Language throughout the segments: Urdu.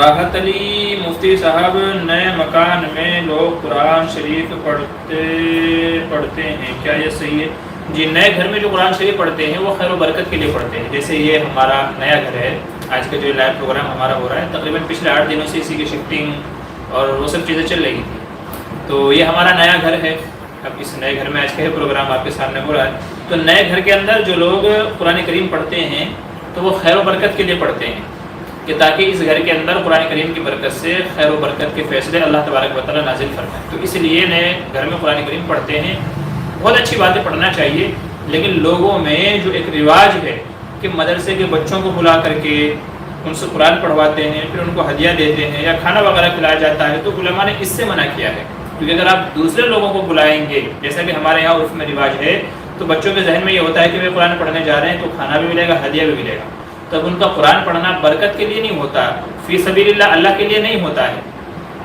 راحت علی مفتی صاحب، نئے مکان میں لوگ قرآن شریف پڑھتے ہیں، کیا یہ صحیح ہے؟ جی، نئے گھر میں جو قرآن شریف پڑھتے ہیں وہ خیر و برکت کے لیے پڑھتے ہیں. جیسے یہ ہمارا نیا گھر ہے، آج کا جو لائیو پروگرام ہمارا ہو رہا ہے، تقریباً پچھلے 8 دنوں سے اسی کی شفٹنگ اور وہ سب چیزیں چل رہی تھیں. تو یہ ہمارا نیا گھر ہے. اب اس نئے گھر میں آج کا پروگرام آپ کے سامنے ہو رہا ہے. تو نئے گھر کے اندر جو لوگ قرآن کریم پڑھتے ہیں تو وہ خیر و برکت کے لیے پڑھتے ہیں، کہ تاکہ اس گھر کے اندر قرآن کریم کی برکت سے خیر و برکت کے فیصلے اللہ تبارک و تعالیٰ نازل فرمائے. تو اس لیے نئے گھر میں قرآن کریم پڑھتے ہیں. بہت اچھی بات ہے، پڑھنا چاہیے. لیکن لوگوں میں جو ایک رواج ہے کہ مدرسے کے بچوں کو بلا کر کے ان سے قرآن پڑھواتے ہیں، پھر ان کو ہدیہ دیتے ہیں یا کھانا وغیرہ کھلایا جاتا ہے، تو علماء نے اس سے منع کیا ہے. کیونکہ اگر آپ دوسرے لوگوں کو بلائیں گے، جیسا کہ ہمارے یہاں عرف میں رواج ہے، تو بچوں کے ذہن میں یہ ہوتا ہے کہ وہ قرآن پڑھنے جا رہے ہیں تو کھانا بھی ملے گا، ہدیہ بھی ملے گا. تب ان کا قرآن پڑھنا برکت کے لیے نہیں ہوتا، فی سبیل اللہ، اللہ کے لیے نہیں ہوتا ہے،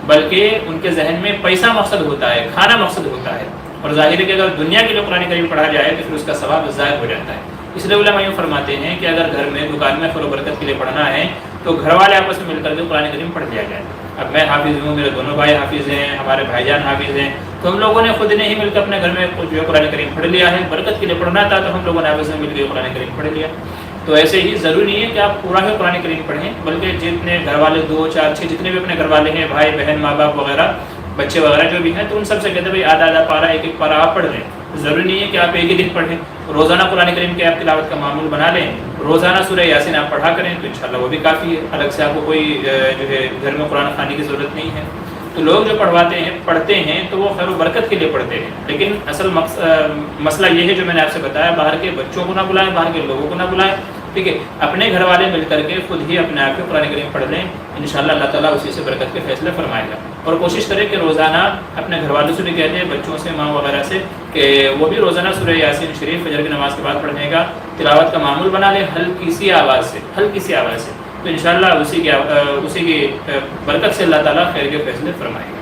بلکہ ان کے ذہن میں پیسہ مقصد ہوتا ہے، کھانا مقصد ہوتا ہے. اور ظاہر ہے کہ اگر دنیا کے لیے قرآن کریم پڑھا جائے تو پھر اس کا ثواب ضائع ہو جاتا ہے. اس لیے علماء یوں فرماتے ہیں کہ اگر گھر میں دکان میں خیر و برکت کے لیے پڑھنا ہے تو گھر والے آپس میں مل کر کے قرآن کریم پڑھ لیا جائے. اب میں حافظ ہوں، میرے دونوں بھائی حافظ ہیں، ہمارے بھائی جان حافظ ہیں، تو ہم لوگوں نے خود نے ہی مل کر اپنے گھر میں جو ہے قرآن کریم پڑھ لیا ہے. برکت کے لیے پڑھنا تھا تو ہم لوگوں نے آپس میں مل کے قرآن کریم پڑھ لیا. تو ایسے ہی ضروری نہیں ہے کہ آپ پورا ہی قرآن کریم پڑھیں، بلکہ جتنے گھر والے 2 4 6 جتنے بھی اپنے گھر والے ہیں، بھائی بہن ماں باپ وغیرہ بچے وغیرہ جو بھی ہیں، تو ان سب سے کہتے ہیں بھائی آدھا پارا ایک پارا آپ پڑھ لیں. ضروری نہیں ہے کہ آپ ایک ہی دن پڑھیں. روزانہ قرآن کریم کی آپ تلاوت کا معمول بنا لیں، روزانہ سورہ یاسین آپ پڑھا کریں تو انشاءاللہ وہ بھی کافی ہے. الگ سے آپ کو کوئی جو ہے گھر میں قرآن خوانی کی ضرورت نہیں ہے. تو لوگ جو پڑھتے ہیں تو وہ خیر و برکت کے لیے پڑھتے ہیں. لیکن اصل مسئلہ یہ ہے جو میں نے آپ سے بتایا، باہر کے بچوں کو نہ بلائیں، باہر کے لوگوں کو نہ بلائیں. ٹھیک ہے، اپنے گھر والے مل کر کے خود ہی اپنے آپ کو قرآن کریم پڑھ لیں، انشاءاللہ اللہ تعالیٰ اسی سے برکت کے فیصلے فرمائے گا. اور کوشش کریں کہ روزانہ اپنے گھر والوں سے بھی کہتے ہیں، بچوں سے، ماں وغیرہ سے، کہ وہ بھی روزانہ سورہ یاسین شریف فجر کی نماز کے بعد پڑھنے کا تلاوت کا معمول بنا لیں، ہلکی سی آواز سے. تو انشاءاللہ اسی کی برکت سے اللہ تعالیٰ خیر کے فیصلے فرمائے گا.